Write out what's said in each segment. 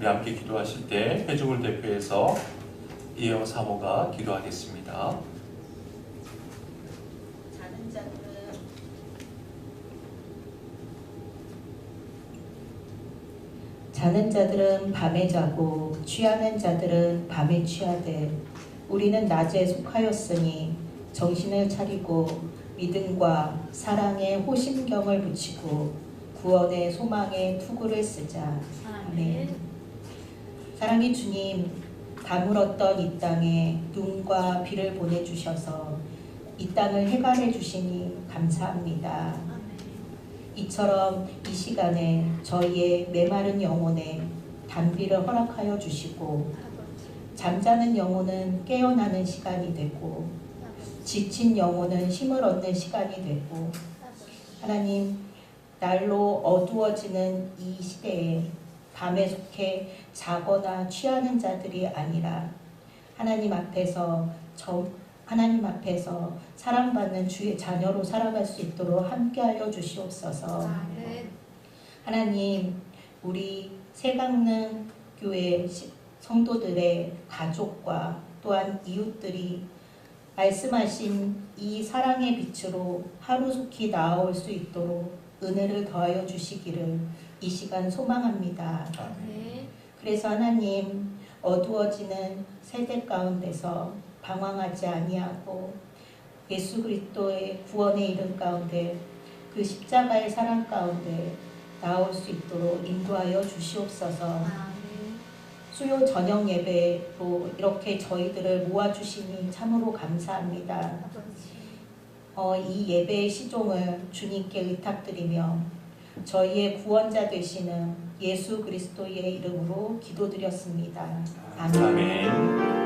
우리 함께 기도하실 때 회중을 대표해서 이혜영 사모가 기도하겠습니다. 자는 자들은 밤에 자고 취하는 자들은 밤에 취하되 우리는 낮에 속하였으니 정신을 차리고 믿음과 사랑에 호심경을 붙이고 구원의 소망에 투구를 쓰자. 아멘. 사랑의 주님, 가물었던 이 땅에 눈과 비를 보내주셔서 이 땅을 해갈해 주시니 감사합니다. 이처럼 이 시간에 저희의 메마른 영혼에 단비를 허락하여 주시고 잠자는 영혼은 깨어나는 시간이 되고 지친 영혼은 힘을 얻는 시간이 되고 하나님, 날로 어두워지는 이 시대에 밤에 속해 자거나 취하는 자들이 아니라 하나님 앞에서 사랑받는 주의 자녀로 살아갈 수 있도록 함께하여 주시옵소서. 하나님, 우리 새강릉 교회 성도들의 가족과 또한 이웃들이 말씀하신 이 사랑의 빛으로 하루속히 나아올 수 있도록 은혜를 더하여 주시기를 이 시간 소망합니다. 그래서 하나님, 어두워지는 세대 가운데서 방황하지 아니하고 예수 그리스도의 구원의 이름 가운데 그 십자가의 사랑 가운데 나올 수 있도록 인도하여 주시옵소서. 수요 저녁 예배로 이렇게 저희들을 모아주시니 참으로 감사합니다. 이 예배의 시종을 주님께 의탁드리며 저희의 구원자 되시는 예수 그리스도의 이름으로 기도드렸습니다. 아멘. 아멘.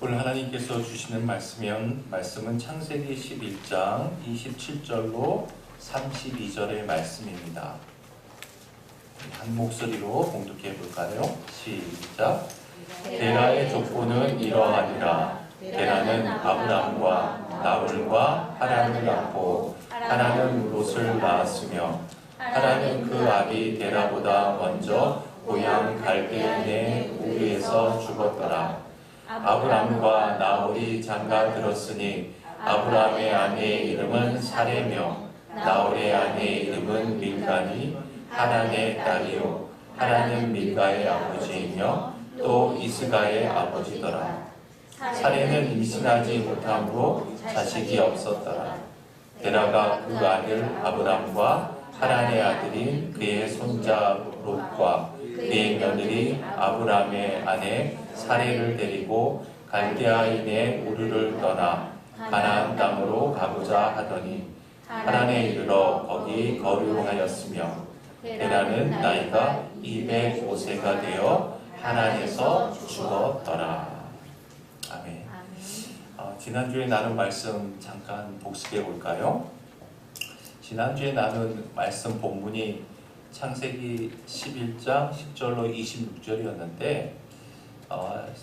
오늘 하나님께서 주시는 말씀은 창세기 11장 27절로 32절의 말씀입니다. 한 목소리로 봉독해 볼까요? 시작. 데라의 족보는 이러하니라. 데라는 아브람과 나홀과 하란을 낳고 하란은 롯을 낳았으며 하란은 그 아비 데라보다 먼저 고향 갈대인의 우리에서 죽었더라. 아브람과 나홀이 장가 들었으니 아브람의 아내의 이름은 사레며 나홀의 아내의 이름은 밀가니 하란의 딸이요 하란은 밀가의 아버지이며 또 이스가의 아버지더라. 사레는 임신하지 못함으로 자식이 없었더라. 데라가 그 아들 아브람과 하란의 아들인 그의 손자 롯과 그의 며느리 아브람의 아내 사레를 데리고 갈대아인의 우르를 떠나 가나안 땅으로 가고자 하더니 하란에 이르러 거기 거류하였으며 데라는 나이가 205세가 되어 하란에서 죽었더라. 아멘. 지난주에 나눈 말씀 잠깐 복습해 볼까요? 지난주에 나눈 말씀 본문이 창세기 11장 10절로 26절이었는데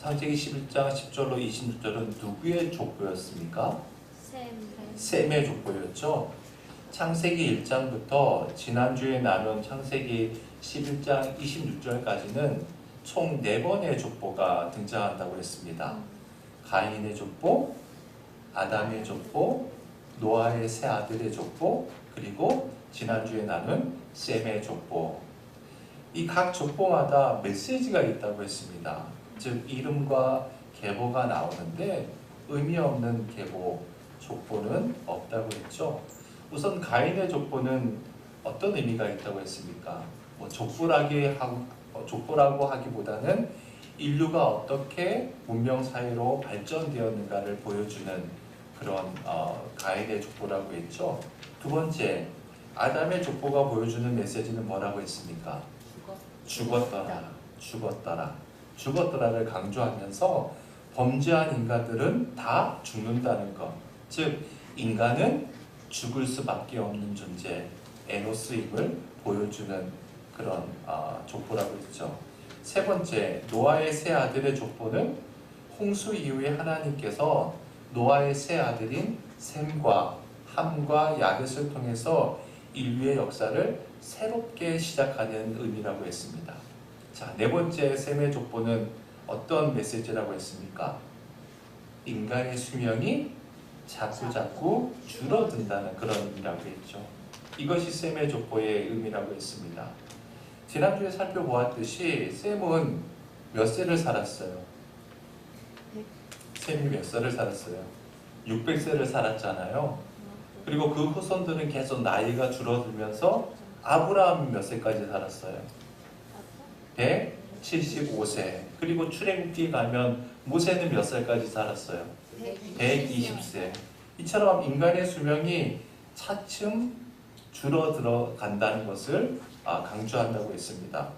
창세기 11장 10절로 26절은 누구의 족보였습니까? 셈의 족보였죠. 창세기 1장부터 지난주에 나눈 창세기 11장 26절까지는 총 4번의 족보가 등장한다고 했습니다. 가인의 족보, 아담의 족보, 노아의 세 아들의 족보, 그리고 지난주에 나눈 셈의 족보. 이 각 족보마다 메시지가 있다고 했습니다. 즉 이름과 계보가 나오는데 의미 없는 계보, 족보는 없다고 했죠. 우선 가인의 족보는 어떤 의미가 있다고 했습니까? 족보라고 하기보다는 인류가 어떻게 문명 사회로 발전되었는가를 보여주는 그런 가인의 족보라고 했죠. 두 번째, 아담의 족보가 보여주는 메시지는 뭐라고 했습니까? 죽었더라를 강조하면서 범죄한 인간들은 다 죽는다는 것. 즉 인간은 죽을 수밖에 없는 존재, 에노스임을 보여주는 그런 족보라고 했죠. 세 번째, 노아의 세 아들의 족보는 홍수 이후에 하나님께서 노아의 세 아들인 셈과 함과 야벳을 통해서 인류의 역사를 새롭게 시작하는 의미라고 했습니다. 자, 네 번째 셈의 족보는 어떤 메시지라고 했습니까? 인간의 수명이 자꾸 줄어든다는 그런 의미라고 했죠. 이것이 셈의 족보의 의미라고 했습니다. 지난주에 살펴보았듯이 셈은 몇 세를 살았어요? 셈이 몇 세를 살았어요? 600세를 살았잖아요. 그리고 그 후손들은 계속 나이가 줄어들면서 아브라함이 몇 세까지 살았어요? 175세. 그리고 출애굽기 가면 모세는 몇 살까지 살았어요? 120세. 이처럼 인간의 수명이 차츰 줄어들어 간다는 것을 강조한다고 했습니다.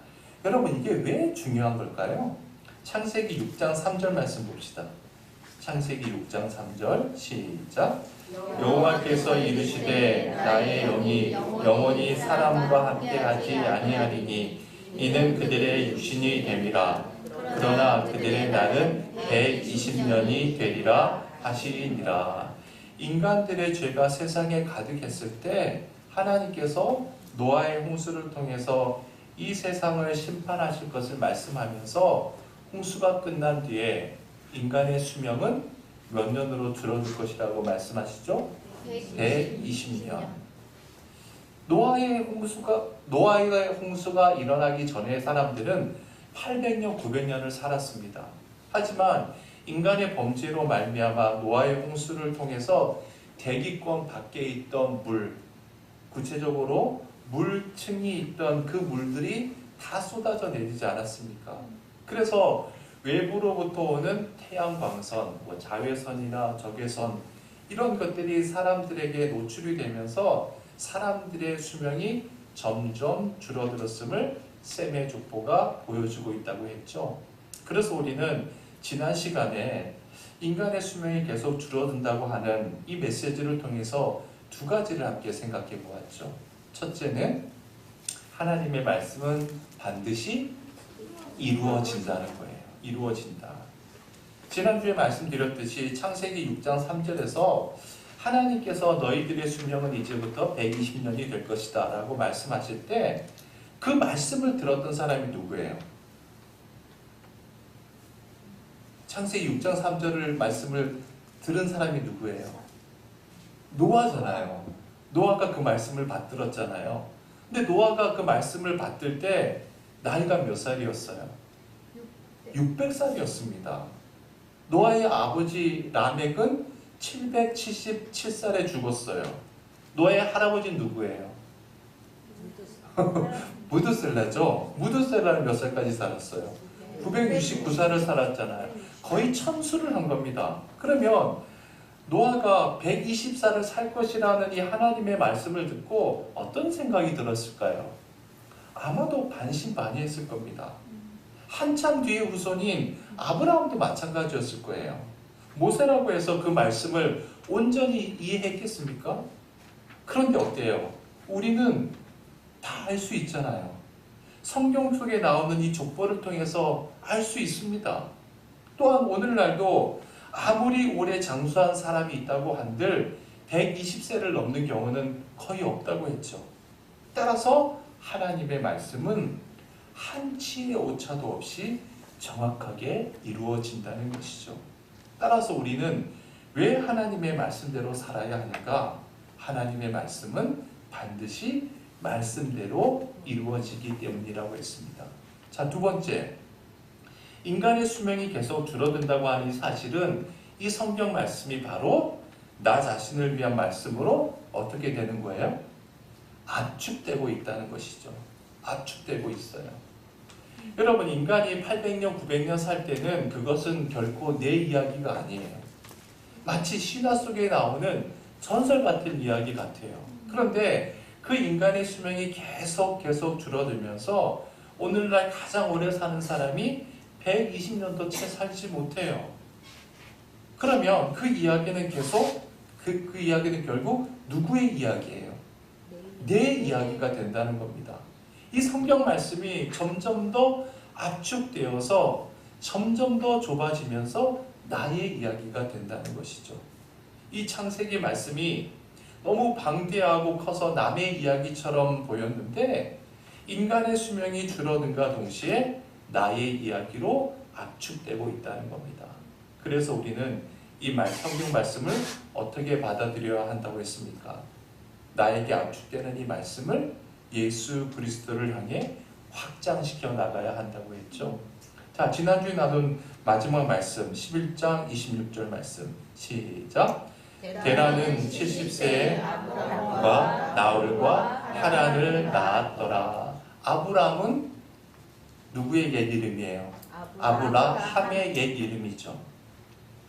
여러분, 이게 왜 중요한 걸까요? 창세기 6장 3절 말씀 봅시다. 창세기 6장 3절 시작. 여호와께서 이르시되 나의 영이 영원히 사람과 함께하지 아니하리니 이는 그들의 육신이 됨이라. 그러나 그들의 날은 120년이 되리라 하시니라. 인간들의 죄가 세상에 가득했을 때 하나님께서 노아의 홍수를 통해서 이 세상을 심판하실 것을 말씀하면서 홍수가 끝난 뒤에 인간의 수명은 몇 년으로 줄어들 것이라고 말씀하시죠? 120년. 노아의 홍수가 일어나기 전에 사람들은 800년, 900년을 살았습니다. 하지만 인간의 범죄로 말미암아 노아의 홍수를 통해서 대기권 밖에 있던 물, 구체적으로 물층이 있던 그 물들이 다 쏟아져 내리지 않았습니까? 그래서 외부로부터 오는 태양광선, 자외선이나 적외선 이런 것들이 사람들에게 노출이 되면서 사람들의 수명이 점점 줄어들었음을 셈의 족보가 보여주고 있다고 했죠. 그래서 우리는 지난 시간에 인간의 수명이 계속 줄어든다고 하는 이 메시지를 통해서 두 가지를 함께 생각해 보았죠. 첫째는 하나님의 말씀은 반드시 이루어진다는 거예요. 이루어진다. 지난주에 말씀드렸듯이 창세기 6장 3절에서 하나님께서 너희들의 수명은 이제부터 120년이 될 것이다 라고 말씀하실 때 그 말씀을 들었던 사람이 누구예요? 창세기 6장 3절을 말씀을 들은 사람이 누구예요? 노아잖아요. 노아가 그 말씀을 받들었잖아요. 근데 노아가 그 말씀을 받들 때 나이가 몇 살이었어요? 600살이었습니다. 노아의 아버지 라멕은 777살에 죽었어요. 노아의 할아버지는 누구예요? 무드셀라죠. 무드셀라는 몇 살까지 살았어요? 969살을 살았잖아요. 거의 천수를 한 겁니다. 그러면 노아가 120살을 살 것이라는 이 하나님의 말씀을 듣고 어떤 생각이 들었을까요? 아마도 반신반의했을 겁니다. 한참 뒤의 후손인 아브라함도 마찬가지였을 거예요. 모세라고 해서 그 말씀을 온전히 이해했겠습니까? 그런데 어때요? 우리는 다 알 수 있잖아요. 성경 속에 나오는 이 족보를 통해서 알 수 있습니다. 또한 오늘날도 아무리 오래 장수한 사람이 있다고 한들 120세를 넘는 경우는 거의 없다고 했죠. 따라서 하나님의 말씀은 한치의 오차도 없이 정확하게 이루어진다는 것이죠. 따라서 우리는 왜 하나님의 말씀대로 살아야 하는가? 하나님의 말씀은 반드시 말씀대로 이루어지기 때문이라고 했습니다. 자, 두 번째, 인간의 수명이 계속 줄어든다고 하는 이 사실은 이 성경 말씀이 바로 나 자신을 위한 말씀으로 어떻게 되는 거예요? 압축되고 있다는 것이죠. 압축되고 있어요. 여러분, 인간이 800년, 900년 살 때는 그것은 결코 내 이야기가 아니에요. 마치 신화 속에 나오는 전설 같은 이야기 같아요. 그런데 그 인간의 수명이 계속 줄어들면서 오늘날 가장 오래 사는 사람이 120년도 채 살지 못해요. 그러면 그 이야기는 계속 그 이야기는 결국 누구의 이야기예요? 내 이야기가 된다는 겁니다. 이 성경 말씀이 점점 더 압축되어서 점점 더 좁아지면서 나의 이야기가 된다는 것이죠. 이 창세기 말씀이 너무 방대하고 커서 남의 이야기처럼 보였는데 인간의 수명이 줄어든과 동시에 나의 이야기로 압축되고 있다는 겁니다. 그래서 우리는 이 성경 말씀을 어떻게 받아들여야 한다고 했습니까? 나에게 압축되는 이 말씀을 예수 그리스도를 향해 확장시켜 나가야 한다고 했죠. 자, 지난주에 나눈 마지막 말씀 11장 26절 말씀 시작. 데라는 70세에 아브람과 나홀과 하란을 낳았더라. 아브람은 누구의 옛 이름이에요? 아브라함의 옛 이름이죠.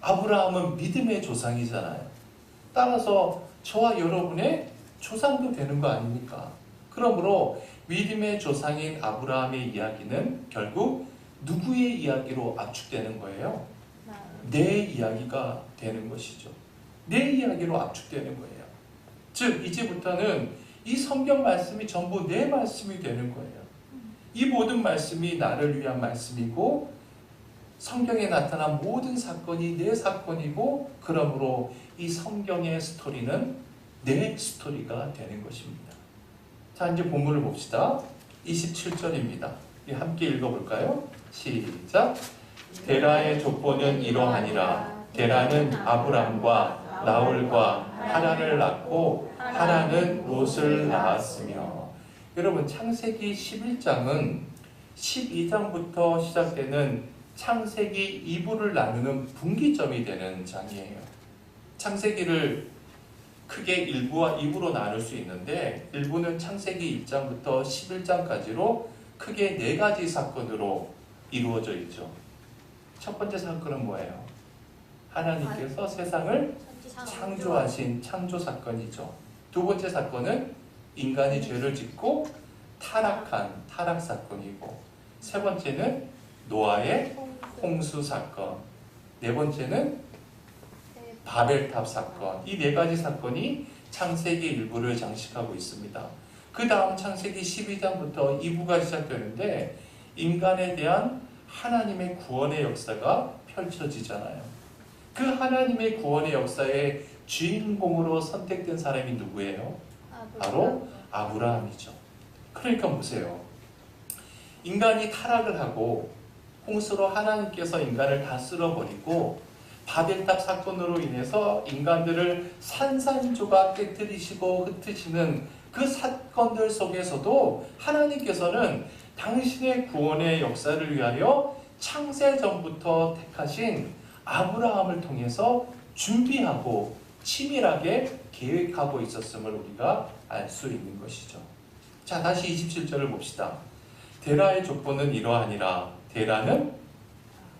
아브라함은 믿음의 조상이잖아요. 따라서 저와 여러분의 조상도 되는 거 아닙니까? 그러므로 믿음의 조상인 아브라함의 이야기는 결국 누구의 이야기로 압축되는 거예요? 내 이야기가 되는 것이죠. 내 이야기로 압축되는 거예요. 즉 이제부터는 이 성경 말씀이 전부 내 말씀이 되는 거예요. 이 모든 말씀이 나를 위한 말씀이고 성경에 나타난 모든 사건이 내 사건이고 그러므로 이 성경의 스토리는 내 스토리가 되는 것입니다. 자, 이제 본문을 봅시다. 27절입니다. 함께 읽어볼까요? 시작. 데라의 족보는 이러하니라. 데라는 아브람과 나홀과 하란을 낳고 하란은 롯을 낳았으며. 여러분, 창세기 11장은 12장부터 시작되는 창세기 2부를 나누는 분기점이 되는 장이에요. 창세기를 크게 1부와 2부로 나눌 수 있는데 1부는 창세기 1장부터 11장까지로 크게 4가지 사건으로 이루어져 있죠. 첫 번째 사건은 뭐예요? 하나님께서 세상을 창조하신 창조 사건이죠. 두 번째 사건은 인간이 죄를 짓고 타락한 타락 사건이고, 세 번째는 노아의 홍수 사건, 네 번째는 바벨탑 사건. 이 4가지 사건이 창세기 1부를 장식하고 있습니다. 그 다음 창세기 12장부터 2부가 시작되는데 인간에 대한 하나님의 구원의 역사가 펼쳐지잖아요. 그 하나님의 구원의 역사의 주인공으로 선택된 사람이 누구예요? 바로 아브라함이죠. 그러니까 보세요. 인간이 타락을 하고 홍수로 하나님께서 인간을 다 쓸어버리고 바벨탑 사건으로 인해서 인간들을 산산조각 깨뜨리시고 흩으시는 그 사건들 속에서도 하나님께서는 당신의 구원의 역사를 위하여 창세전부터 택하신 아브라함을 통해서 준비하고 치밀하게 계획하고 있었음을 우리가 알 수 있는 것이죠. 자, 다시 27절을 봅시다. 데라의 족보는 이러하니라. 데라는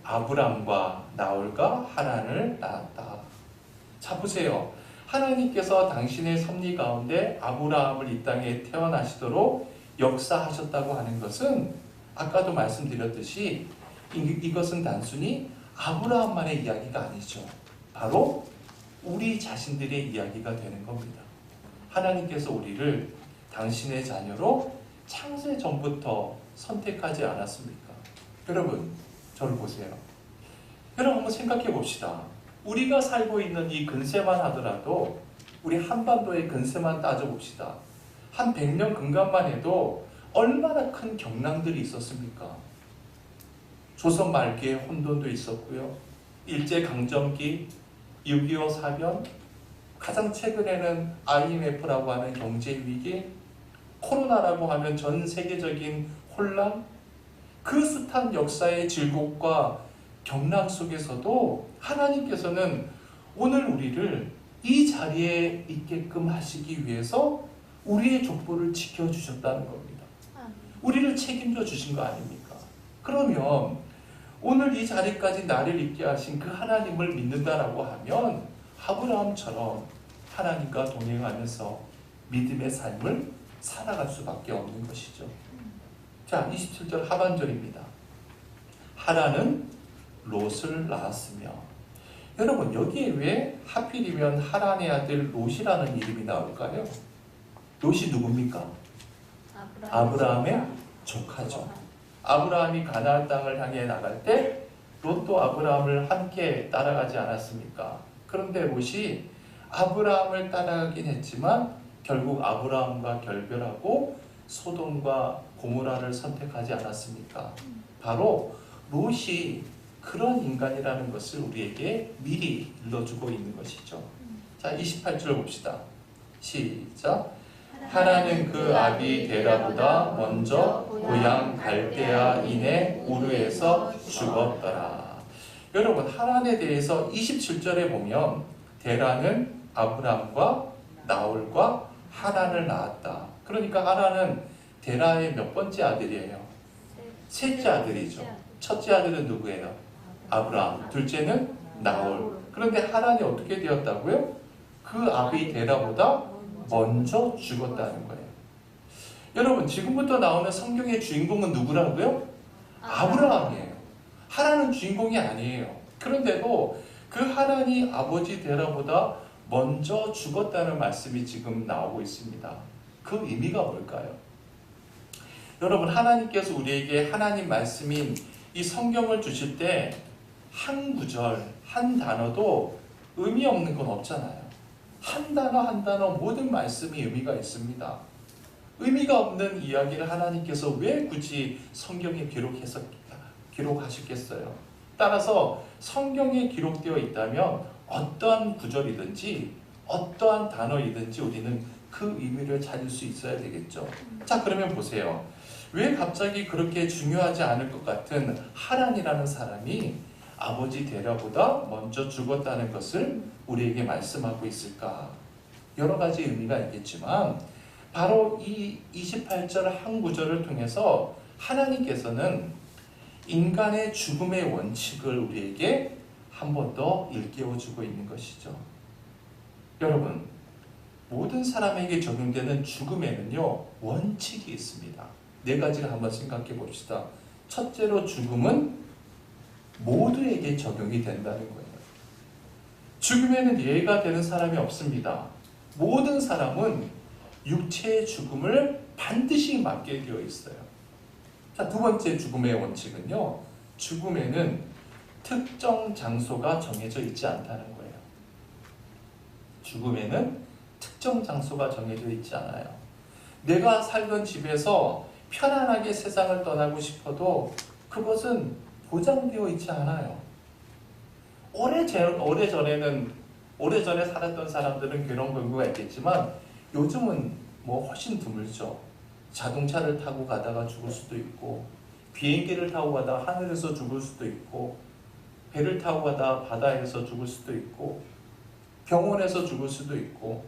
아브람과 나홀과 하란을 낳았다. 자, 보세요. 하나님께서 당신의 섭리 가운데 아브라함을 이 땅에 태어나시도록 역사하셨다고 하는 것은 아까도 말씀드렸듯이 이것은 단순히 아브라함만의 이야기가 아니죠. 바로 우리 자신들의 이야기가 되는 겁니다. 하나님께서 우리를 당신의 자녀로 창세 전부터 선택하지 않았습니까? 여러분, 저를 보세요. 여러분, 한번 생각해 봅시다. 우리가 살고 있는 이 근세만 하더라도 우리 한반도의 근세만 따져봅시다. 한 100년 근간만 해도 얼마나 큰 경랑들이 있었습니까? 조선 말기에 혼돈도 있었고요. 일제강점기, 6.25 사변, 가장 최근에는 IMF라고 하는 경제위기, 코로나라고 하는 전 세계적인 혼란, 그 숱한 역사의 질곡과 경랑 속에서도 하나님께서는 오늘 우리를 이 자리에 있게끔 하시기 위해서 우리의 족보를 지켜주셨다는 겁니다. 우리를 책임져 주신 거 아닙니까? 그러면 오늘 이 자리까지 나를 있게 하신 그 하나님을 믿는다라고 하면 아브라함처럼 하나님과 동행하면서 믿음의 삶을 살아갈 수밖에 없는 것이죠. 자, 27절 하반절입니다. 하란은 롯을 낳았으며. 여러분, 여기에 왜 하필이면 하란의 아들 롯이라는 이름이 나올까요? 롯이 누굽니까? 아브라함의 조카죠. 아브라함이 가나안 땅을 향해 나갈 때 롯도 아브라함을 함께 따라가지 않았습니까? 그런데 롯이 아브라함을 따라가긴 했지만 결국 아브라함과 결별하고 소돔과 고모라를 선택하지 않았습니까? 바로 롯이 그런 인간이라는 것을 우리에게 미리 일러주고 있는 것이죠. 자, 28절 봅시다. 시작. 하나는 그 아비 데라보다 먼저 고향 갈대아인의 우르에서 죽었더라. 여러분, 하란에 대해서 27절에 보면 데라는 아브람과 나홀과 하란을 낳았다. 그러니까 하란은 데라의 몇 번째 아들이에요? 셋째 아들이죠. 첫째 아들은 누구예요? 아브람. 둘째는 나홀. 그런데 하란이 어떻게 되었다고요? 그 아비 데라보다 먼저 죽었다는 거예요. 여러분, 지금부터 나오는 성경의 주인공은 누구라고요? 아브라함이에요. 하란은 주인공이 아니에요. 그런데도 그 하란이 아버지 데라보다 먼저 죽었다는 말씀이 지금 나오고 있습니다. 그 의미가 뭘까요? 여러분, 하나님께서 우리에게 하나님 말씀인 이 성경을 주실 때 한 구절, 한 단어도 의미 없는 건 없잖아요. 한 단어 한 단어 모든 말씀이 의미가 있습니다. 의미가 없는 이야기를 하나님께서 왜 굳이 성경에 기록하셨겠어요? 따라서 성경에 기록되어 있다면 어떠한 구절이든지 어떠한 단어이든지 우리는 그 의미를 찾을 수 있어야 되겠죠. 자, 그러면 보세요. 왜 갑자기 그렇게 중요하지 않을 것 같은 하란이라는 사람이 아버지 데라보다 먼저 죽었다는 것을 우리에게 말씀하고 있을까? 여러 가지 의미가 있겠지만 바로 이 28절 한 구절을 통해서 하나님께서는 인간의 죽음의 원칙을 우리에게 한 번 더 일깨워주고 있는 것이죠. 여러분, 모든 사람에게 적용되는 죽음에는요, 원칙이 있습니다. 네 가지를 한번 생각해 봅시다. 첫째로, 죽음은 모두에게 적용이 된다는 거예요. 죽음에는 예외가 되는 사람이 없습니다. 모든 사람은 육체의 죽음을 반드시 맞게 되어 있어요. 자, 두 번째 죽음의 원칙은요, 죽음에는 특정 장소가 정해져 있지 않다는 거예요. 죽음에는 특정 장소가 정해져 있지 않아요. 내가 살던 집에서 편안하게 세상을 떠나고 싶어도 그것은 보장되어 있지 않아요. 오래전에 살았던 사람들은 그런 경우가 있겠지만 요즘은 훨씬 드물죠. 자동차를 타고 가다가 죽을 수도 있고, 비행기를 타고 가다가 하늘에서 죽을 수도 있고, 배를 타고 가다가 바다에서 죽을 수도 있고, 병원에서 죽을 수도 있고,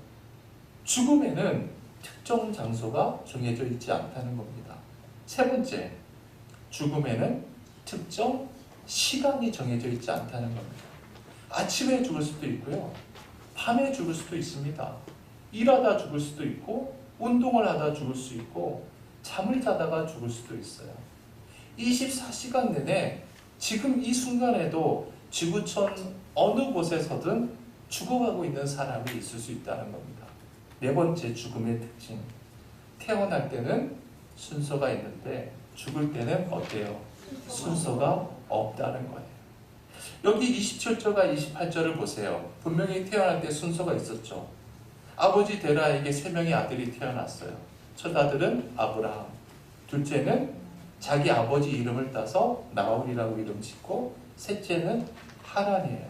죽음에는 특정 장소가 정해져 있지 않다는 겁니다. 세 번째, 죽음에는 특정 시간이 정해져 있지 않다는 겁니다. 아침에 죽을 수도 있고요, 밤에 죽을 수도 있습니다. 일하다 죽을 수도 있고, 운동을 하다 죽을 수 있고, 잠을 자다가 죽을 수도 있어요. 24시간 내내 지금 이 순간에도 지구촌 어느 곳에서든 죽어가고 있는 사람이 있을 수 있다는 겁니다. 네 번째, 죽음의 특징. 태어날 때는 순서가 있는데 죽을 때는 어때요? 순서가 없다는 거예요. 여기 27절과 28절을 보세요. 분명히 태어날 때 순서가 있었죠. 아버지 데라에게 세 명의 아들이 태어났어요. 첫 아들은 아브라함, 둘째는 자기 아버지 이름을 따서 나홀이라고 이름 짓고, 셋째는 하란이에요.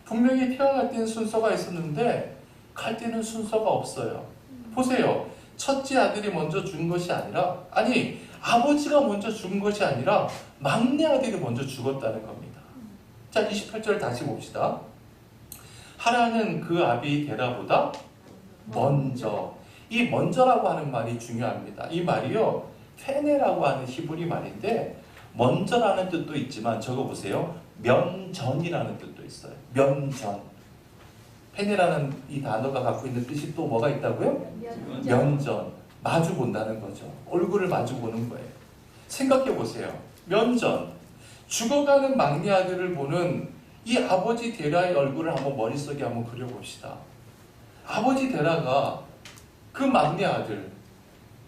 분명히 태어날 때는 순서가 있었는데 갈 때는 순서가 없어요. 보세요. 첫째 아들이 먼저 죽은 것이 아니라, 아버지가 먼저 죽은 것이 아니라 막내 아들이 먼저 죽었다는 겁니다. 자, 28절 다시 봅시다. 하란은 그 아비 데라보다 먼저. 이 먼저라고 하는 말이 중요합니다. 이 말이요, 페네라고 하는 히브리 말인데 먼저라는 뜻도 있지만 적어보세요. 면전이라는 뜻도 있어요. 면전. 페네라는 이 단어가 갖고 있는 뜻이 또 뭐가 있다고요? 면전. 마주 본다는 거죠. 얼굴을 마주 보는 거예요. 생각해 보세요. 면전. 죽어가는 막내 아들을 보는 이 아버지 데라의 얼굴을 한번 머릿속에 한번 그려봅시다. 아버지 데라가 그 막내 아들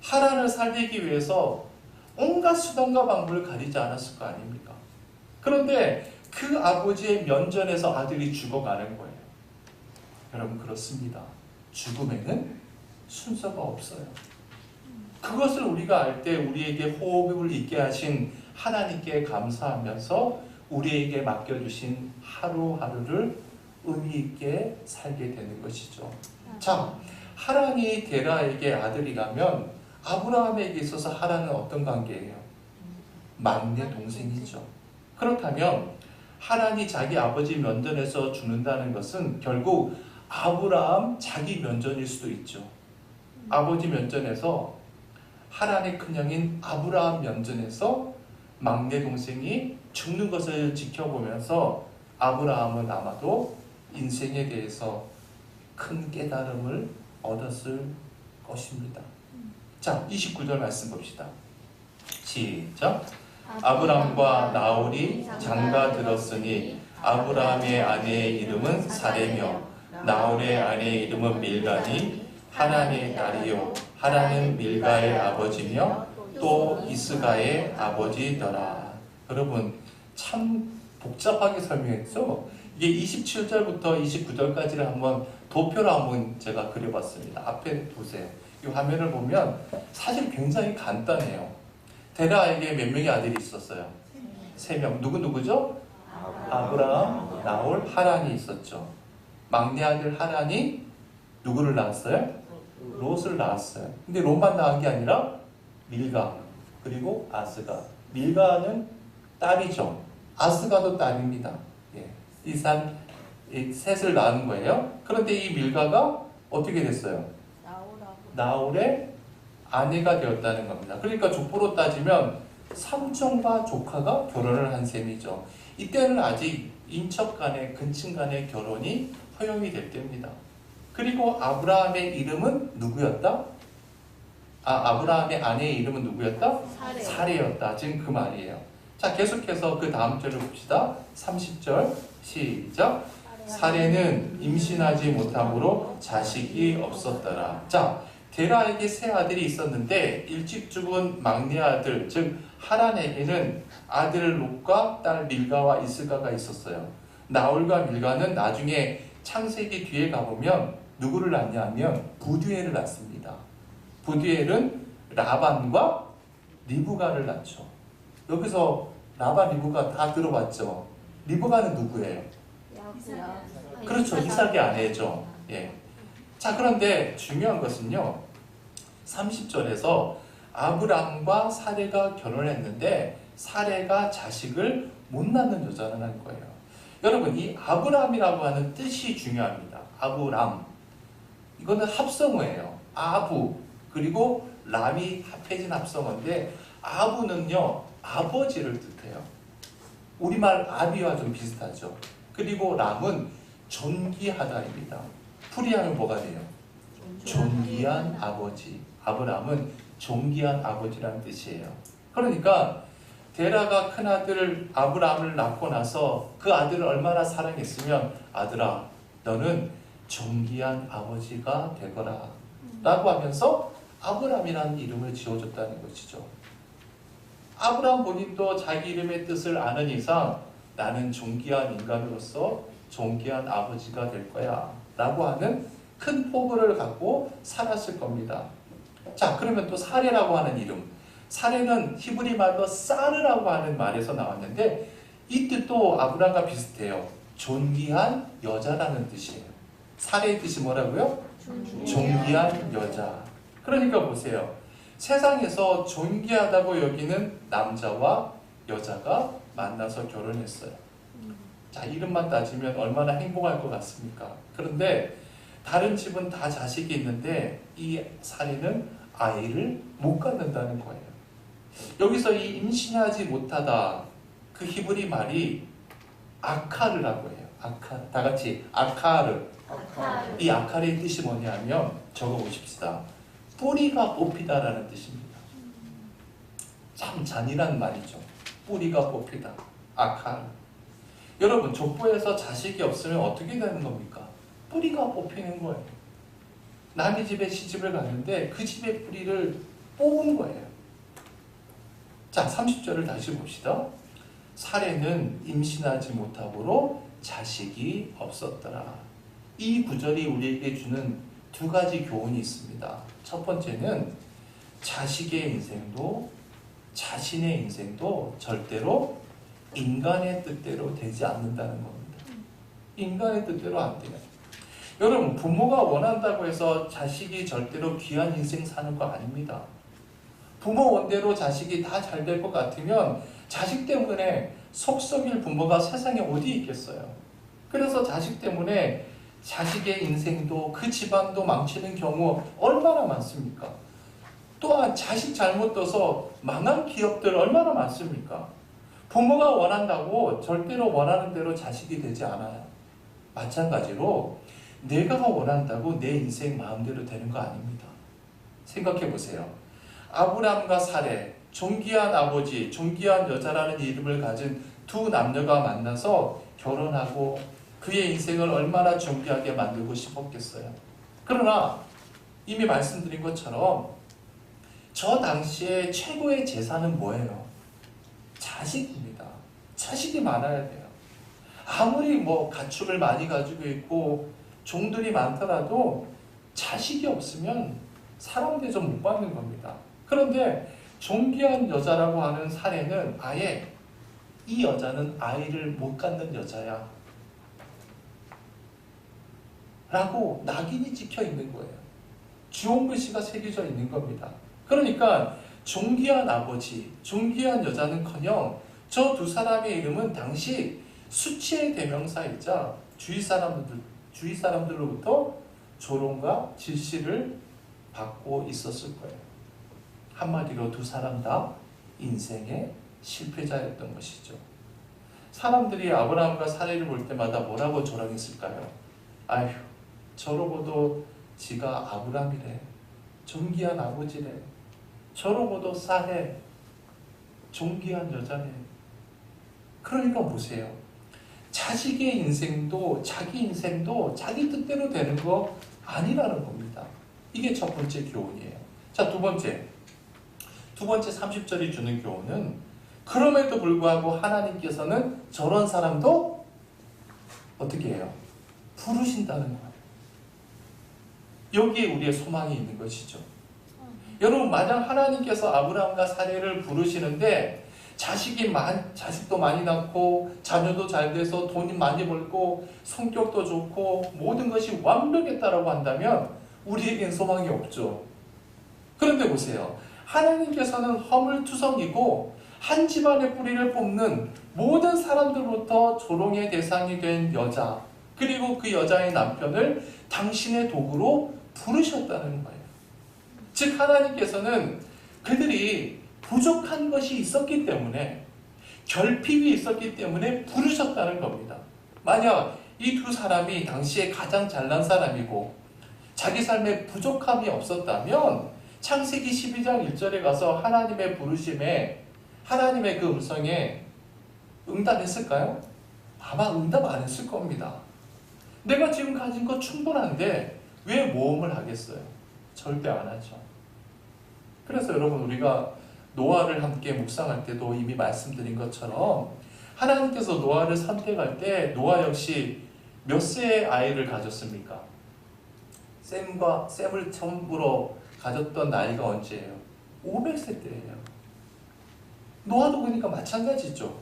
하란을 살리기 위해서 온갖 수단과 방법을 가리지 않았을 거 아닙니까? 그런데 그 아버지의 면전에서 아들이 죽어가는 거예요. 여러분 그렇습니다. 죽음에는 순서가 없어요. 그것을 우리가 알 때 우리에게 호흡을 있게 하신 하나님께 감사하면서 우리에게 맡겨주신 하루하루를 의미 있게 살게 되는 것이죠. 자, 하란이 데라에게 아들이라면 아브라함에게 있어서 하란은 어떤 관계예요? 막내 동생이죠. 그렇다면 하란이 자기 아버지 면전에서 죽는다는 것은 결국 아브라함 자기 면전일 수도 있죠. 아버지 면전에서 하란의 큰형인 아브라함 면전에서 막내 동생이 죽는 것을 지켜보면서 아브라함은 아마도 인생에 대해서 큰 깨달음을 얻었을 것입니다. 자, 29절 말씀 봅시다. 시작. 아브람과 나홀이 장가 들었으니 아브라함의 아내의 이름은 사레며 나홀의 아내의 이름은 밀가니 하란의 딸이요 하란은 밀가의 아버지며 또 이스가의 아버지더라. 여러분 참 복잡하게 설명했죠? 이게 27절부터 29절까지를 한번 도표로 한번 제가 그려봤습니다. 앞에 보세요. 이 화면을 보면 사실 굉장히 간단해요. 데라에게 몇 명의 아들이 있었어요? 3명. 누구죠? 아브라함, 나홀, 하란이 있었죠. 막내 아들 하란이 누구를 낳았어요? 롯을 낳았어요. 근데 롯만 낳은 게 아니라 밀가 그리고 아스가. 밀가는 딸이죠. 아스가도 딸입니다. 이 셋을 낳은 거예요. 그런데 이 밀가가 어떻게 됐어요? 나홀의 아내가 되었다는 겁니다. 그러니까 족보로 따지면 삼촌과 조카가 결혼을 한 셈이죠. 이때는 아직 인척 간의 근친 간의 결혼이 허용이 될 때입니다. 그리고 아브라함의 이름은 누구였다? 아브라함의 아내의 이름은 누구였다? 사레였다. 지금 그 말이에요. 자, 계속해서 그 다음 절을 봅시다. 30절 시작. 사레는 임신하지 못함으로 자식이 없었더라. 자, 데라에게 세 아들이 있었는데 일찍 죽은 막내 아들, 즉 하란에게는 아들 롯과 딸 밀가와 이스가가 있었어요. 나홀과 밀가는 나중에 창세기 뒤에 가보면 누구를 낳냐면 부두엘을 낳습니다. 부두엘은 라반과 리브가를 낳죠. 여기서 라반, 리브가 다 들어봤죠. 리브가는 누구예요? 그렇죠. 이삭의 아내죠. 예. 자, 그런데 중요한 것은요. 30절에서 아브람과 사레가 결혼했는데 사레가 자식을 못 낳는 여자라는 거예요. 여러분, 이 아브람이라고 하는 뜻이 중요합니다. 아브람. 이거는 합성어예요. 아부 그리고 람이 합해진 합성어인데 아부는요 아버지를 뜻해요. 우리말 아비와 좀 비슷하죠. 그리고 람은 존귀하다입니다. 풀이하면 뭐가 돼요? 존귀한 아버지. 아브람은 존귀한 아버지라는 뜻이에요. 그러니까 데라가 큰아들 아브람을 낳고 나서 그 아들을 얼마나 사랑했으면 아들아 너는 존귀한 아버지가 되거라 라고 하면서 아브람이라는 이름을 지어줬다는 것이죠. 아브람 본인도 자기 이름의 뜻을 아는 이상 나는 존귀한 인간으로서 존귀한 아버지가 될 거야 라고 하는 큰 포부를 갖고 살았을 겁니다. 자, 그러면 또 사레라고 하는 이름. 사레는 히브리 말로 사르라고 하는 말에서 나왔는데 이 뜻도 아브람과 비슷해요. 존귀한 여자라는 뜻이에요. 사레의 뜻이 뭐라고요? 존귀한 여자. 그러니까 보세요. 세상에서 존귀하다고 여기는 남자와 여자가 만나서 결혼했어요. 자, 이름만 따지면 얼마나 행복할 것 같습니까? 그런데 다른 집은 다 자식이 있는데 이 사례는 아이를 못 갖는다는 거예요. 여기서 이 임신하지 못하다 그 히브리 말이 아카르라고 해요. 아카르. 다 같이 아카르. 이 아카르의 뜻이 뭐냐면 적어보십시다. 뿌리가 뽑히다라는 뜻입니다. 참 잔인한 말이죠. 뿌리가 뽑히다. 아카르. 여러분 족보에서 자식이 없으면 어떻게 되는 겁니까? 뿌리가 뽑히는 거예요. 남의 집에 시집을 갔는데 그 집의 뿌리를 뽑은 거예요. 자, 30절을 다시 봅시다. 사례는 임신하지 못하고로 자식이 없었더라. 이 구절이 우리에게 주는 두 가지 교훈이 있습니다. 첫 번째는 자식의 인생도 자신의 인생도 절대로 인간의 뜻대로 되지 않는다는 겁니다. 인간의 뜻대로 안 돼요. 여러분, 부모가 원한다고 해서 자식이 절대로 귀한 인생 사는 거 아닙니다. 부모 원대로 자식이 다 잘 될 것 같으면 자식 때문에 속 썩일 부모가 세상에 어디 있겠어요. 그래서 자식 때문에 자식의 인생도 그 집안도 망치는 경우 얼마나 많습니까? 또한 자식 잘못 둬서 망한 기업들 얼마나 많습니까? 부모가 원한다고 절대로 원하는 대로 자식이 되지 않아요. 마찬가지로 내가 원한다고 내 인생 마음대로 되는 거 아닙니다. 생각해 보세요. 아브라함과 사레, 존귀한 아버지, 존귀한 여자라는 이름을 가진 두 남녀가 만나서 결혼하고 그의 인생을 얼마나 존귀하게 만들고 싶었겠어요. 그러나 이미 말씀드린 것처럼 저 당시에 최고의 재산은 뭐예요? 자식입니다. 자식이 많아야 돼요. 아무리 뭐 가축을 많이 가지고 있고 종들이 많더라도 자식이 없으면 사람 대접 못 받는 겁니다. 그런데 존귀한 여자라고 하는 사례는 아예 이 여자는 아이를 못 갖는 여자야 라고 낙인이 찍혀 있는 거예요. 주홍글씨가 새겨져 있는 겁니다. 그러니까 존귀한 아버지, 존귀한 여자는커녕 저 두 사람의 이름은 당시 수치의 대명사이자 주위 사람들로부터 조롱과 질시를 받고 있었을 거예요. 한마디로 두 사람 다 인생의 실패자였던 것이죠. 사람들이 아브라함과 사레를 볼 때마다 뭐라고 조롱했을까요? 아휴, 저러고도 지가 아브라함이래. 존귀한 아버지래. 저러고도 사레. 존귀한 여자네. 그러니까 보세요. 자식의 인생도 자기 인생도 자기 뜻대로 되는 거 아니라는 겁니다. 이게 첫 번째 교훈이에요. 자, 두 번째 30절이 주는 교훈은 그럼에도 불구하고 하나님께서는 저런 사람도 어떻게 해요? 부르신다는 거예요. 여기에 우리의 소망이 있는 것이죠. 여러분, 만약 하나님께서 아브라함과 사레를 부르시는데 자식도 많이 낳고 자녀도 잘 돼서 돈이 많이 벌고 성격도 좋고 모든 것이 완벽했다라고 한다면 우리에겐 소망이 없죠. 그런데 보세요. 하나님께서는 허물투성이고 한 집안의 뿌리를 뽑는 모든 사람들부터 조롱의 대상이 된 여자, 그리고 그 여자의 남편을 당신의 도구로 부르셨다는 거예요. 즉 하나님께서는 그들이 부족한 것이 있었기 때문에, 결핍이 있었기 때문에 부르셨다는 겁니다. 만약 이 두 사람이 당시에 가장 잘난 사람이고 자기 삶에 부족함이 없었다면 창세기 12장 1절에 가서 하나님의 부르심에, 하나님의 그 음성에 응답했을까요? 아마 응답 안 했을 겁니다. 내가 지금 가진 거 충분한데 왜 모험을 하겠어요? 절대 안 하죠. 그래서 여러분, 우리가 노아를 함께 묵상할 때도 이미 말씀드린 것처럼 하나님께서 노아를 선택할 때 노아 역시 몇 세의 아이를 가졌습니까? 셈을 처음으로 가졌던 나이가 언제예요? 500세 때예요. 노아도 그러니까 마찬가지죠.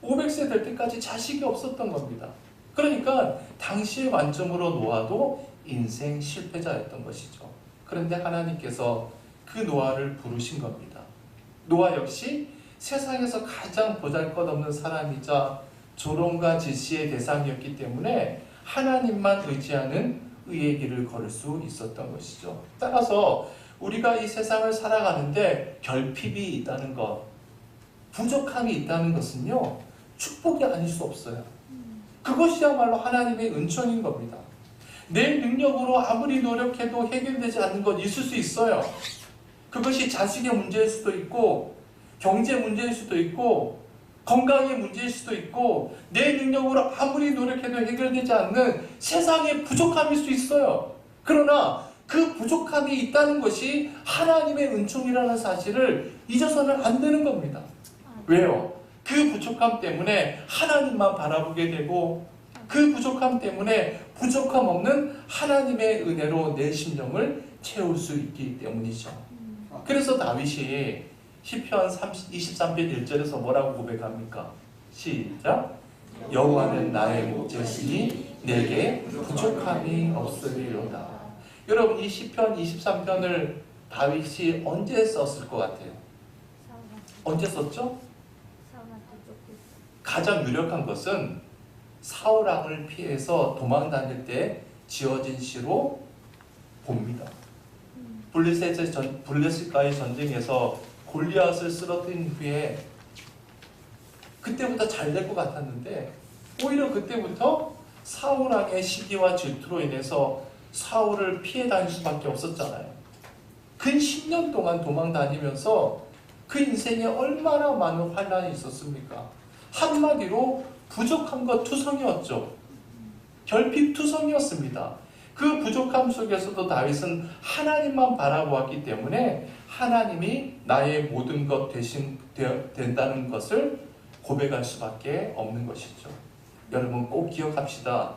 500세 될 때까지 자식이 없었던 겁니다. 그러니까 당시의 관점으로 노아도 인생 실패자였던 것이죠. 그런데 하나님께서 그 노아를 부르신 겁니다. 노아 역시 세상에서 가장 보잘것없는 사람이자 조롱과 질시의 대상이었기 때문에 하나님만 의지하는 의의 길을 걸을 수 있었던 것이죠. 따라서 우리가 이 세상을 살아가는데 결핍이 있다는 것, 부족함이 있다는 것은요, 축복이 아닐 수 없어요. 그것이야말로 하나님의 은총인 겁니다. 내 능력으로 아무리 노력해도 해결되지 않는 것 있을 수 있어요. 그것이 자식의 문제일 수도 있고, 경제 문제일 수도 있고, 건강의 문제일 수도 있고, 내 능력으로 아무리 노력해도 해결되지 않는 세상의 부족함일 수 있어요. 그러나 그 부족함이 있다는 것이 하나님의 은총이라는 사실을 잊어서는 안 되는 겁니다. 왜요? 그 부족함 때문에 하나님만 바라보게 되고 그 부족함 때문에 부족함 없는 하나님의 은혜로 내 심령을 채울 수 있기 때문이죠. 그래서 다윗이 시편 23편 1절에서 뭐라고 고백합니까? 시작! 여호와는 나의 목자시니 내게 부족함이 없으리로다. 여러분, 이 시편 23편을 다윗이 언제 썼을 것 같아요? 언제 썼죠? 가장 유력한 것은 사울 왕을 피해서 도망 다닐 때 지어진 시로 봅니다. 블레셋과의 전쟁에서 골리앗을 쓰러뜨린 후에 그때부터 잘 될 것 같았는데 오히려 그때부터 사울 왕의 시기와 질투로 인해서 사울을 피해 다닐 수밖에 없었잖아요. 근 10년 동안 도망 다니면서 그 인생에 얼마나 많은 환난이 있었습니까? 한마디로 부족함과 투성이었죠. 결핍투성이었습니다. 그 부족함 속에서도 다윗은 하나님만 바라보았기 때문에 하나님이 나의 모든 것 된다는 것을 고백할 수밖에 없는 것이죠. 여러분 꼭 기억합시다.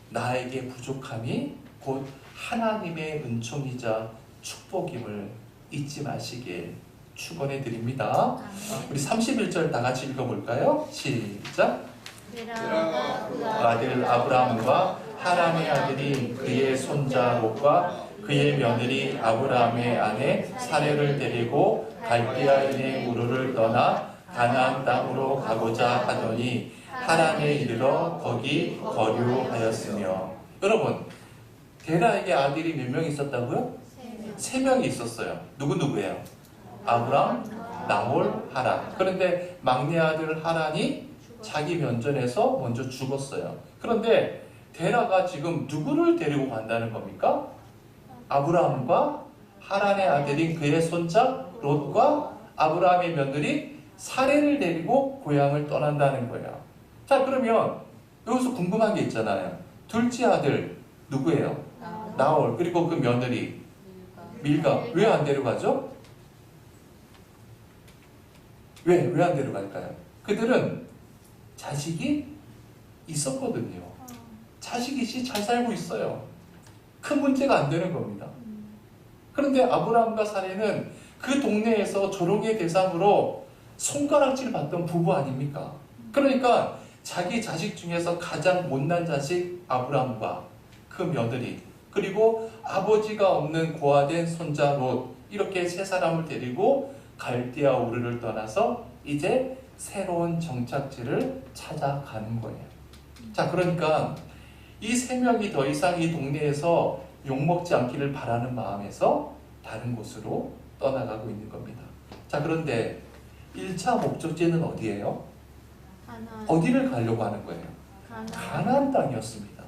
나에게 부족함이 곧 하나님의 은총이자 축복임을 잊지 마시길 축원해 드립니다. 우리 31절 다 같이 읽어볼까요? 시작! 아들 아브라함과 하람의 아들인 그의 손자 롯과 그의 며느리 아브라함의 아내 사레를 데리고 갈대아인의 우르를 떠나 가나안 땅으로 가고자 하더니 하란에 이르러 거기 거류하였으며. 여러분, 데라에게 아들이 몇 명 있었다고요? 3명이 있었어요. 누구예요? 아브람, 나홀, 하란. 그런데 막내 아들 하란이 자기 면전에서 먼저 죽었어요. 그런데 데라가 지금 누구를 데리고 간다는 겁니까? 아브라함과 하란의 아들인 그의 손자 롯과 아브라함의 며느리 사레를 데리고 고향을 떠난다는 거예요. 자, 그러면 여기서 궁금한 게 있잖아요. 둘째 아들 누구예요? 나홀. 그리고 그 며느리 밀가. 왜 안 데려가죠? 왜 안 데려갈까요? 그들은 자식이 있었거든요. 자식이 잘 살고 있어요. 큰 문제가 안 되는 겁니다. 그런데 아브라함과 사레는 그 동네에서 조롱의 대상으로 손가락질 받던 부부 아닙니까? 그러니까 자기 자식 중에서 가장 못난 자식 아브라함과 그 며느리 그리고 아버지가 없는 고아된 손자 롯 이렇게 3사람을 데리고 갈대아 우르를 떠나서 이제 새로운 정착지를 찾아가는 거예요. 자, 그러니까 이 3명이 더 이상 이 동네에서 욕먹지 않기를 바라는 마음에서 다른 곳으로 떠나가고 있는 겁니다. 자, 그런데 1차 목적지는 어디예요? 어디를 가려고 하는 거예요? 가나안 땅이었습니다.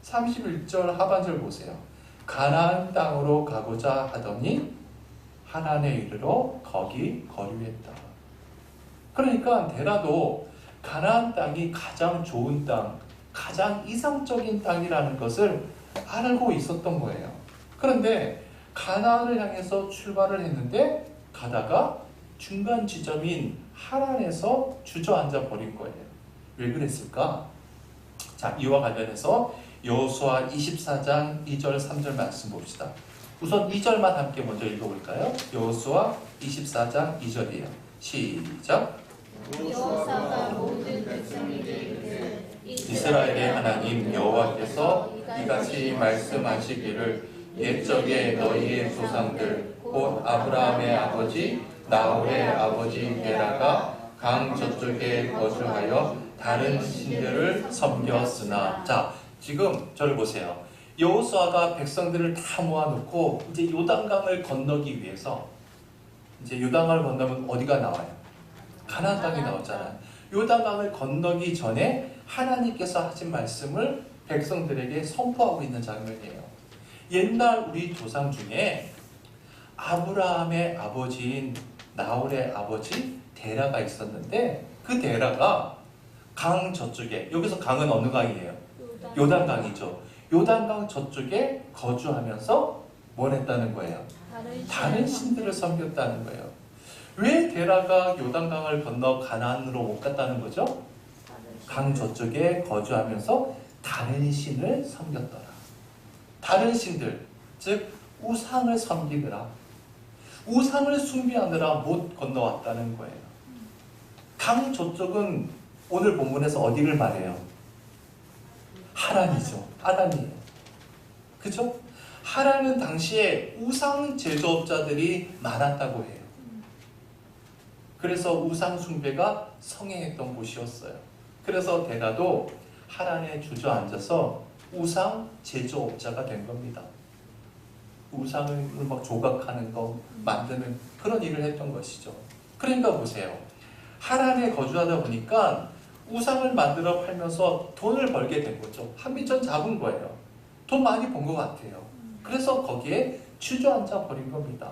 31절 하반절 보세요. 가나안 땅으로 가고자 하더니 하란에 이르러 거기 거류했다. 그러니까 데라도 가나안 땅이 가장 좋은 땅, 가장 이상적인 땅이라는 것을 알고 있었던 거예요. 그런데 가나안을 향해서 출발을 했는데 가다가 중간 지점인 하란에서 주저앉아 버린 거예요. 왜 그랬을까? 자, 이와 관련해서 여호수아 24장 2절 3절 말씀 봅시다. 우선 2절만 함께 먼저 읽어볼까요? 여호수아 24장 2절이에요. 시작! 여호사가 모든 백성에게 이르되 이스라엘의 하나님 여호와께서 이같이 말씀하시기를 옛적에 너희의 조상들 곧 아브라함의 아버지 나홀의 아버지 데라가 강 저쪽에 거주하여 다른 신들을 섬겼으나. 자, 지금 저를 보세요. 여호수아가 백성들을 다 모아놓고 이제 요단강을 건너기 위해서 이제 요단강을 건너면 어디가 나와요? 가나안 땅이 나오잖아요. 요단강을 건너기 전에 하나님께서 하신 말씀을 백성들에게 선포하고 있는 장면이에요. 옛날 우리 조상 중에 아브라함의 아버지인 나홀의 아버지 데라가 있었는데 그 데라가 강 저쪽에, 여기서 강은 어느 강이에요? 요단강이죠. 요단강 저쪽에 거주하면서 뭘 했다는 거예요? 다른 신들을 섬겼다는 거예요. 왜 데라가 요단강을 건너 가나안으로 못 갔다는 거죠? 강 저쪽에 거주하면서 다른 신을 섬겼더라. 다른 신들, 즉 우상을 섬기느라, 우상을 숭배하느라 못 건너왔다는 거예요. 강 저쪽은 오늘 본문에서 어디를 말해요? 하란이죠. 하란이에요. 그죠? 하란은 당시에 우상 제조업자들이 많았다고 해요. 그래서 우상 숭배가 성행했던 곳이었어요. 그래서 데라도 하란에 주저앉아서 우상 제조업자가 된 겁니다. 우상을 막 조각하는 거, 만드는 그런 일을 했던 것이죠. 그러니까 보세요. 하란에 거주하다 보니까 우상을 만들어 팔면서 돈을 벌게 된 거죠. 한미천 잡은 거예요. 돈 많이 번 것 같아요. 그래서 거기에 주저앉아 버린 겁니다.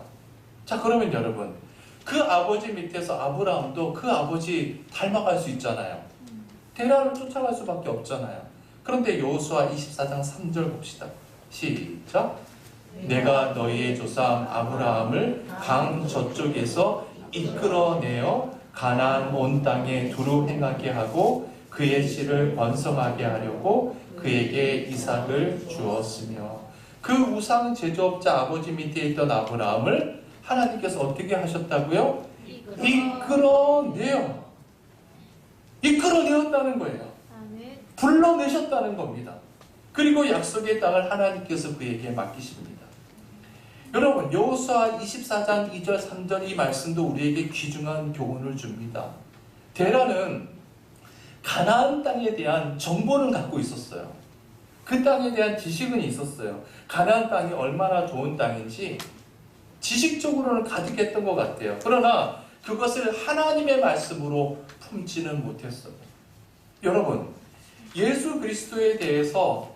자, 그러면 여러분, 그 아버지 밑에서 아브라함도 그 아버지 닮아갈 수 있잖아요. 데라를 쫓아갈 수밖에 없잖아요. 그런데 여호수아 24장 3절 봅시다. 시작. 내가 너희의 조상 아브라함을 강 저쪽에서 이끌어내어 가나안 온 땅에 두루 행하게 하고 그의 씨를 번성하게 하려고 그에게 이삭을 주었으며, 그 우상 제조업자 아버지 밑에 있던 아브라함을 하나님께서 어떻게 하셨다고요? 이끌어내었다는 거예요. 불러내셨다는 겁니다. 그리고 약속의 땅을 하나님께서 그에게 맡기십니다. 여러분, 여호수아 24장 2절 3절 이 말씀도 우리에게 귀중한 교훈을 줍니다. 데라는 가나안 땅에 대한 정보는 갖고 있었어요. 그 땅에 대한 지식은 있었어요. 가나안 땅이 얼마나 좋은 땅인지 지식적으로는 가득했던 것 같아요. 그러나 그것을 하나님의 말씀으로 품지는 못했어요. 여러분, 예수 그리스도에 대해서,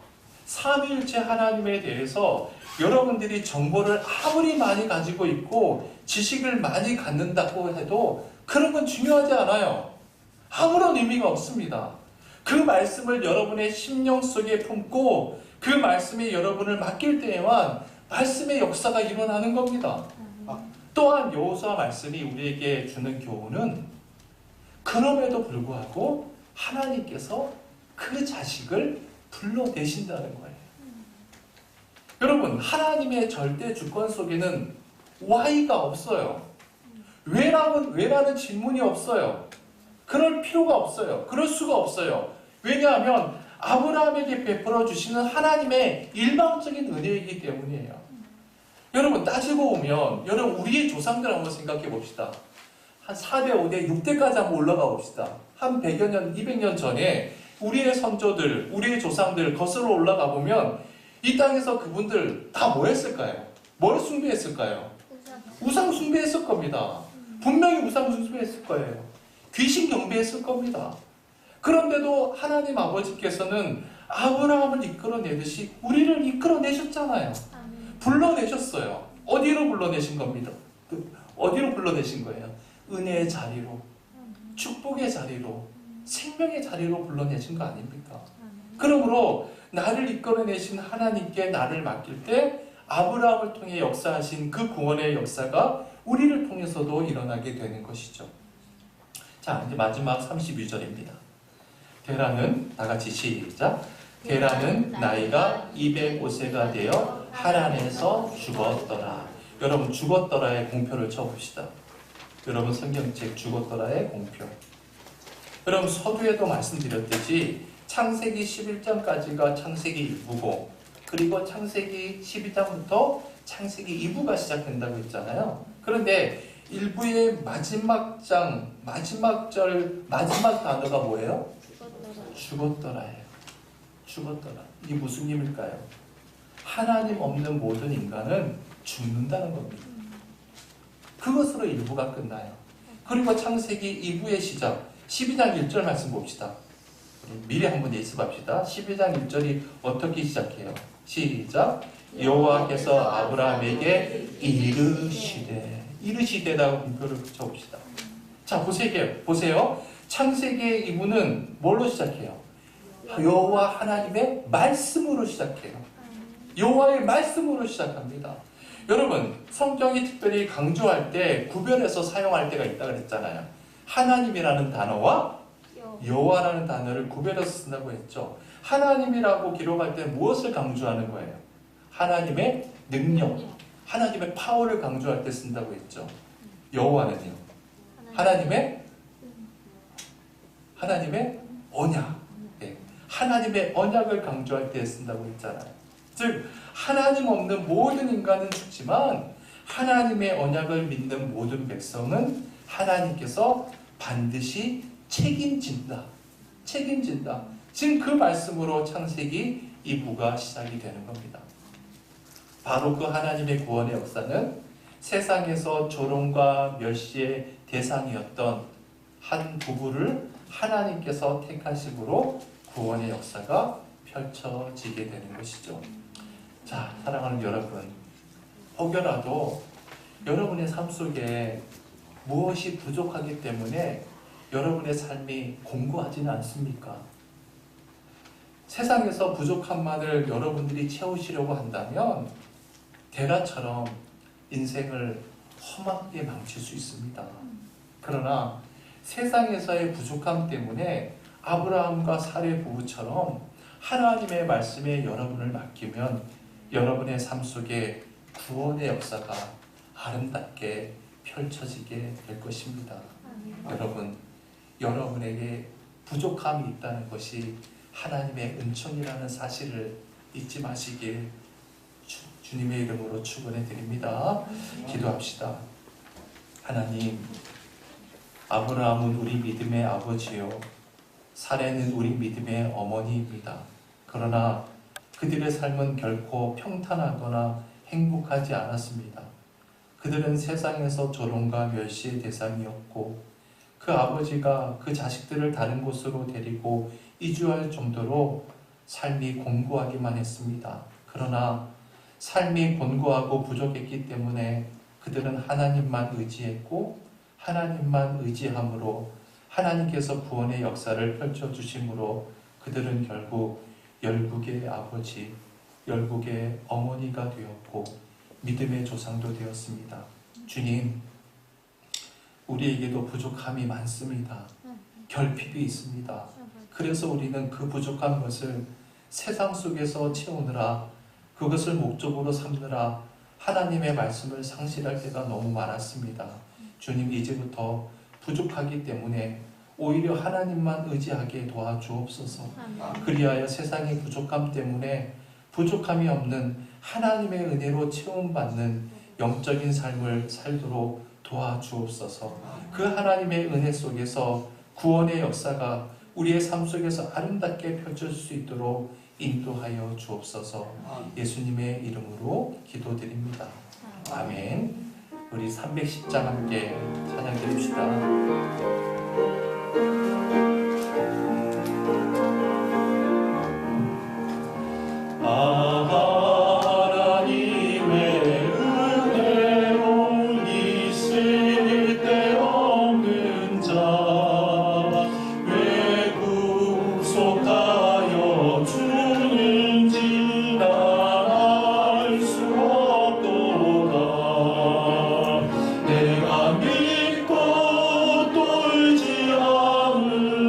삼위일체 하나님에 대해서 여러분들이 정보를 아무리 많이 가지고 있고 지식을 많이 갖는다고 해도 그런 건 중요하지 않아요. 아무런 의미가 없습니다. 그 말씀을 여러분의 심령 속에 품고 그 말씀에 여러분을 맡길 때에만 말씀의 역사가 일어나는 겁니다. 또한 여호수아 말씀이 우리에게 주는 교훈은, 그럼에도 불구하고 하나님께서 그 자식을 불러내신다는 거예요. 여러분, 하나님의 절대 주권 속에는 why가 없어요. 왜라는 질문이 없어요. 그럴 필요가 없어요. 그럴 수가 없어요. 왜냐하면 아브라함에게 베풀어 주시는 하나님의 일방적인 은혜이기 때문이에요. 여러분, 따지고 보면, 여러분, 우리의 조상들 한번 생각해 봅시다. 한 4대, 5대, 6대까지 한번 올라가 봅시다. 한 100여 년, 200년 전에 우리의 선조들, 우리의 조상들 거슬러 올라가 보면 이 땅에서 그분들 다 뭐 했을까요? 뭘 숭배했을까요? 우상 숭배했을 겁니다. 분명히 우상 숭배했을 거예요. 귀신 경배했을 겁니다. 그런데도 하나님 아버지께서는 아브라함을 이끌어내듯이 우리를 이끌어내셨잖아요. 불러내셨어요. 어디로 불러내신 겁니다? 어디로 불러내신 거예요? 은혜의 자리로, 축복의 자리로, 생명의 자리로 불러내신 거 아닙니까? 그러므로 나를 이끌어내신 하나님께 나를 맡길 때 아브라함을 통해 역사하신 그 구원의 역사가 우리를 통해서도 일어나게 되는 것이죠. 자, 이제 마지막 32절입니다. 데라는, 다 같이 시작. 데라는 나이가 205세가 되어 하란에서 죽었더라. 여러분, 죽었더라의 공표를 쳐봅시다. 여러분, 성경책 죽었더라의 공표. 여러분, 서두에도 말씀드렸듯이 창세기 11장까지가 창세기 1부고, 그리고 창세기 12장부터 창세기 2부가 시작된다고 했잖아요. 그런데 1부의 마지막 장, 마지막 절, 마지막 단어가 뭐예요? 죽었더라예요. 죽었더라. 이게 무슨 의미일까요? 하나님 없는 모든 인간은 죽는다는 겁니다. 그것으로 1부가 끝나요. 그리고 창세기 2부의 시작, 12장 1절 말씀 봅시다. 미리 한번 예습합시다. 12장 1절이 어떻게 시작해요? 시작. 여호와께서 아브라함에게 이르시되라고 공표를 붙여봅시다. 자, 보세요. 창세기의 2부는 뭘로 시작해요? 여호와 하나님의 말씀으로 시작해요. 여호와의 말씀으로 시작합니다. 여러분, 성경이 특별히 강조할 때 구별해서 사용할 때가 있다고 그랬잖아요. 하나님이라는 단어와 여호와라는 단어를 구별해서 쓴다고 했죠. 하나님이라고 기록할 때 무엇을 강조하는 거예요? 하나님의 능력, 하나님의 파워를 강조할 때 쓴다고 했죠. 여호와는요? 하나님의 언약, 네. 하나님의 언약을 강조할 때 쓴다고 했잖아요. 즉 하나님 없는 모든 인간은 죽지만 하나님의 언약을 믿는 모든 백성은 하나님께서 반드시 책임진다. 지금 그 말씀으로 창세기 2부가 시작이 되는 겁니다. 바로 그 하나님의 구원의 역사는 세상에서 조롱과 멸시의 대상이었던 한 부부를 하나님께서 택하심으로 구원의 역사가 펼쳐지게 되는 것이죠. 자, 사랑하는 여러분, 혹여라도 여러분의 삶 속에 무엇이 부족하기 때문에 여러분의 삶이 공고하지는 않습니까? 세상에서 부족함만을 여러분들이 채우시려고 한다면 데라처럼 인생을 험하게 망칠 수 있습니다. 그러나 세상에서의 부족함 때문에 아브라함과 사레 부부처럼 하나님의 말씀에 여러분을 맡기면 여러분의 삶 속에 구원의 역사가 아름답게 펼쳐지게 될 것입니다. 여러분, 여러분에게 부족함이 있다는 것이 하나님의 은총이라는 사실을 잊지 마시길 주님의 이름으로 축원해 드립니다. 기도합시다. 하나님, 아브라함은 우리 믿음의 아버지요, 사레는 우리 믿음의 어머니입니다. 그러나 그들의 삶은 결코 평탄하거나 행복하지 않았습니다. 그들은 세상에서 조롱과 멸시의 대상이었고 그 아버지가 그 자식들을 다른 곳으로 데리고 이주할 정도로 삶이 곤고하기만 했습니다. 그러나 삶이 곤고하고 부족했기 때문에 그들은 하나님만 의지했고 하나님만 의지함으로 하나님께서 구원의 역사를 펼쳐주심으로 그들은 결국 열국의 아버지, 열국의 어머니가 되었고 믿음의 조상도 되었습니다. 주님, 우리에게도 부족함이 많습니다. 결핍이 있습니다. 그래서 우리는 그 부족한 것을 세상 속에서 채우느라, 그것을 목적으로 삼느라 하나님의 말씀을 상실할 때가 너무 많았습니다. 주님, 이제부터 부족하기 때문에 오히려 하나님만 의지하게 도와주옵소서. 그리하여 세상의 부족함 때문에 부족함이 없는 하나님의 은혜로 채움받는 영적인 삶을 살도록 도와주옵소서. 그 하나님의 은혜 속에서 구원의 역사가 우리의 삶 속에서 아름답게 펼쳐질 수 있도록 인도하여 주옵소서. 예수님의 이름으로 기도드립니다. 아멘. 우리 310장 함께 찬양 드립시다. 내가 믿고 떨지 않을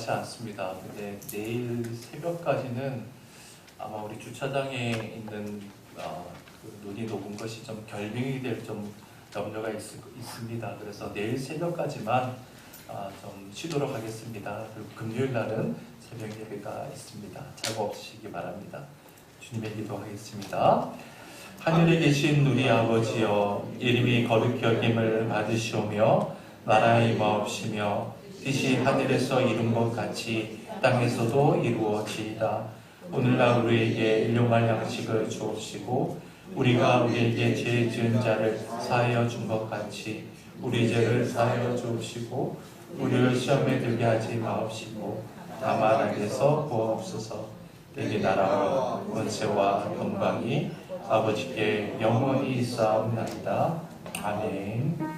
같지 않습니다. 근데 내일 새벽까지는 아마 우리 주차장에 있는 그 눈이 녹은 것이 좀 결빙이 될 좀 염려가 있습니다. 그래서 내일 새벽까지만 좀 쉬도록 하겠습니다. 그리고 금요일 날은 새벽 예배가 있습니다. 작업 없으시기 바랍니다. 주님의 기도하겠습니다. 하늘에 계신 우리 아버지여, 이름이 거룩히 여김을 받으시오며 나라의 임하옵시며 뜻이 하늘에서 이룬 것 같이 땅에서도 이루어지이다. 오늘날 우리에게 일용할 양식을 주옵시고 우리가 우리에게 죄 지은 자를 사하여 준 것 같이 우리 죄를 사하여 주옵시고 우리를 시험에 들게 하지 마옵시고 다만 악에서 구하옵소서. 내게 나라와 권세와 영광이 아버지께 영원히 있사옵나이다. 아멘.